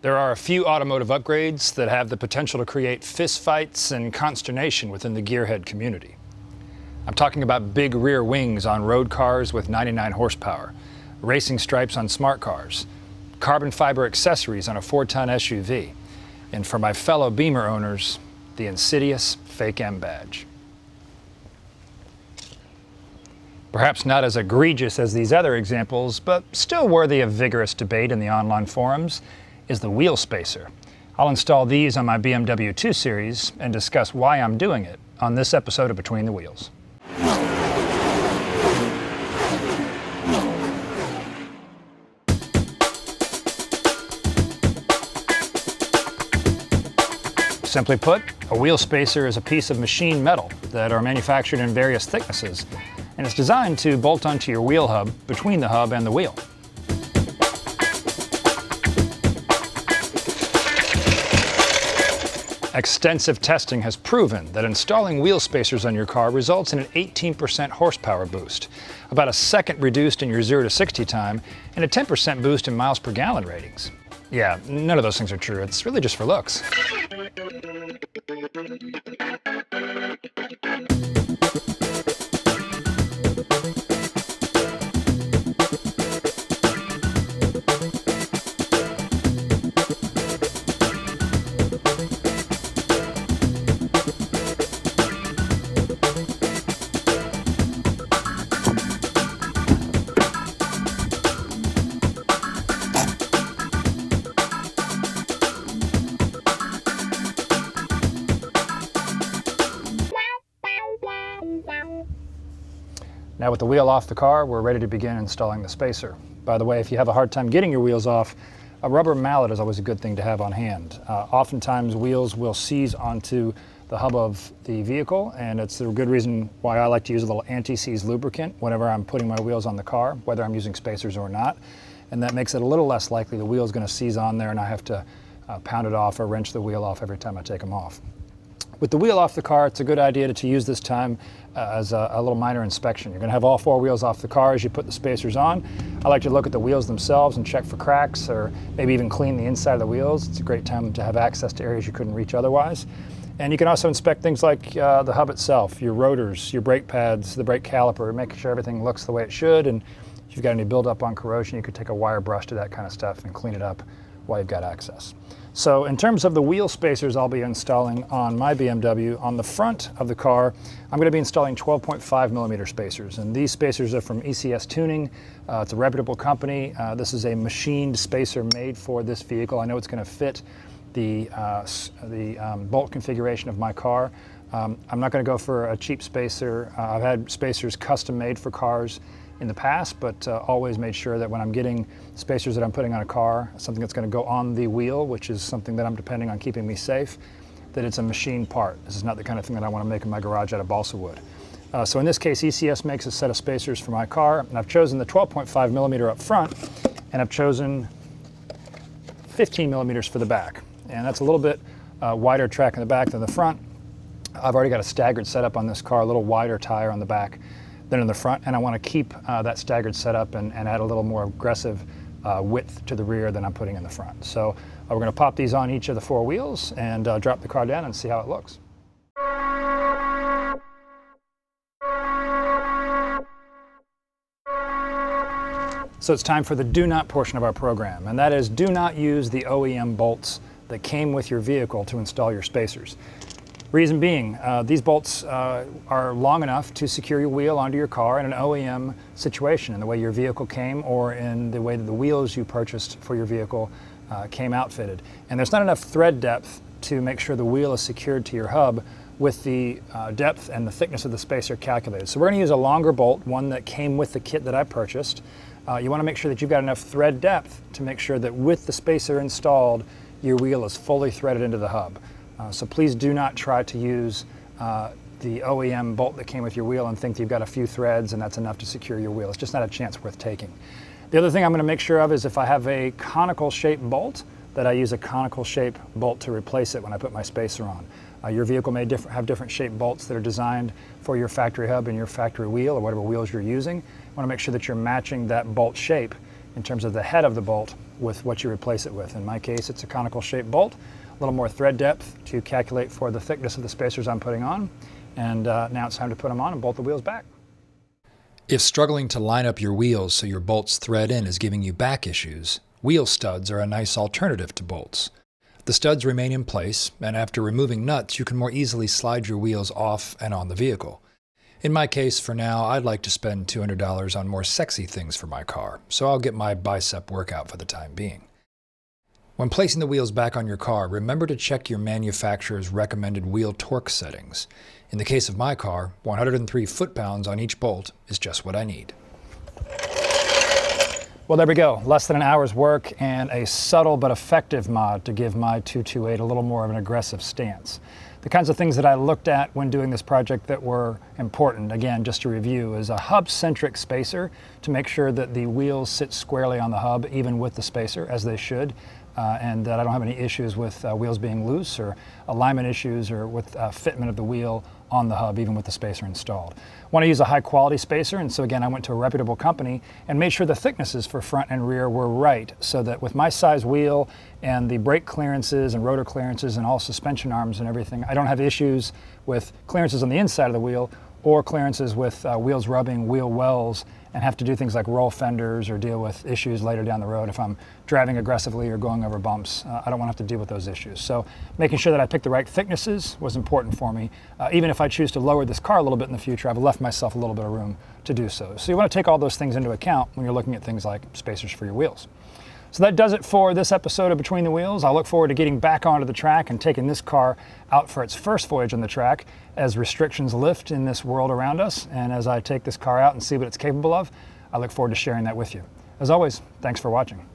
There are a few automotive upgrades that have the potential to create fistfights and consternation within the gearhead community. I'm talking about big rear wings on road cars with 99 horsepower, racing stripes on smart cars, carbon fiber accessories on a 4-ton SUV, and for my fellow Beamer owners, the insidious fake M badge. Perhaps not as egregious as these other examples, but still worthy of vigorous debate in the online forums, is the wheel spacer. I'll install these on my BMW 2 Series and discuss why I'm doing it on this episode of Between the Wheels. Simply put, a wheel spacer is a piece of machined metal that are manufactured in various thicknesses, and it's designed to bolt onto your wheel hub between the hub and the wheel. Extensive testing has proven that installing wheel spacers on your car results in an 18% horsepower boost, about a second reduced in your 0 to 60 time, and a 10% boost in miles per gallon ratings. Yeah, none of those things are true. It's really just for looks. Now with the wheel off the car, we're ready to begin installing the spacer. By the way, if you have a hard time getting your wheels off, a rubber mallet is always a good thing to have on hand. Oftentimes wheels will seize onto the hub of the vehicle, and it's a good reason why I like to use a little anti-seize lubricant whenever I'm putting my wheels on the car, whether I'm using spacers or not. And that makes it a little less likely the wheel's going to seize on there and I have to pound it off or wrench the wheel off every time I take them off. With the wheel off the car, it's a good idea to use this time as a little minor inspection. You're going to have all 4 wheels off the car as you put the spacers on. I like to look at the wheels themselves and check for cracks or maybe even clean the inside of the wheels. It's a great time to have access to areas you couldn't reach otherwise. And you can also inspect things like the hub itself, your rotors, your brake pads, the brake caliper, making sure everything looks the way it should. And if you've got any buildup on corrosion, you could take a wire brush to that kind of stuff and clean it up while you've got access. So in terms of the wheel spacers I'll be installing on my BMW, on the front of the car, I'm going to be installing 12.5 millimeter spacers. And these spacers are from ECS Tuning. It's a reputable company. This is a machined spacer made for this vehicle. I know it's going to fit the bolt configuration of my car. I'm not going to go for a cheap spacer. I've had spacers custom made for cars in the past, but always made sure that when I'm getting spacers that I'm putting on a car, something that's going to go on the wheel, which is something that I'm depending on keeping me safe, that it's a machine part. This is not the kind of thing that I want to make in my garage out of balsa wood. So in this case, ECS makes a set of spacers for my car, and I've chosen the 12.5 millimeter up front, and I've chosen 15 millimeters for the back. And that's a little bit wider track in the back than the front. I've already got a staggered setup on this car, a little wider tire on the back than in the front, and I want to keep that staggered setup and add a little more aggressive width to the rear than I'm putting in the front. So we're going to pop these on each of the 4 wheels and drop the car down and see how it looks. So it's time for the do not portion of our program, and that is do not use the OEM bolts that came with your vehicle to install your spacers. Reason being, these bolts are long enough to secure your wheel onto your car in an OEM situation, in the way your vehicle came or in the way that the wheels you purchased for your vehicle came outfitted. And there's not enough thread depth to make sure the wheel is secured to your hub with the depth and the thickness of the spacer calculated. So we're going to use a longer bolt, one that came with the kit that I purchased. You want to make sure that you've got enough thread depth to make sure that with the spacer installed, your wheel is fully threaded into the hub. So please do not try to use the OEM bolt that came with your wheel and think that you've got a few threads and that's enough to secure your wheel. It's just not a chance worth taking. The other thing I'm going to make sure of is if I have a conical shaped bolt, that I use a conical shaped bolt to replace it when I put my spacer on. Your vehicle may have different shaped bolts that are designed for your factory hub and your factory wheel or whatever wheels you're using. You want to make sure that you're matching that bolt shape in terms of the head of the bolt with what you replace it with. In my case, it's a conical shaped bolt, a little more thread depth to calculate for the thickness of the spacers I'm putting on. And now it's time to put them on and bolt the wheels back. If struggling to line up your wheels so your bolts thread in is giving you back issues, wheel studs are a nice alternative to bolts. The studs remain in place, and after removing nuts, you can more easily slide your wheels off and on the vehicle. In my case, for now, I'd like to spend $200 on more sexy things for my car, so I'll get my bicep workout for the time being. When placing the wheels back on your car, remember to check your manufacturer's recommended wheel torque settings. In the case of my car, 103 foot-pounds on each bolt is just what I need. Well, there we go. Less than an hour's work and a subtle but effective mod to give my 228 a little more of an aggressive stance. The kinds of things that I looked at when doing this project that were important, again, just to review, is a hub-centric spacer to make sure that the wheels sit squarely on the hub, even with the spacer, as they should, and that I don't have any issues with wheels being loose or alignment issues or with fitment of the wheel on the hub, even with the spacer installed. Want to use a high quality spacer, and so again I went to a reputable company and made sure the thicknesses for front and rear were right, so that with my size wheel and the brake clearances and rotor clearances and all suspension arms and everything, I don't have issues with clearances on the inside of the wheel or clearances with wheels rubbing wheel wells and have to do things like roll fenders or deal with issues later down the road if I'm driving aggressively or going over bumps. I don't want to have to deal with those issues. So making sure that I picked the right thicknesses was important for me. Even if I choose to lower this car a little bit in the future, I've left myself a little bit of room to do so. So you want to take all those things into account when you're looking at things like spacers for your wheels. So that does it for this episode of Between the Wheels. I look forward to getting back onto the track and taking this car out for its first voyage on the track as restrictions lift in this world around us. And as I take this car out and see what it's capable of, I look forward to sharing that with you. As always, thanks for watching.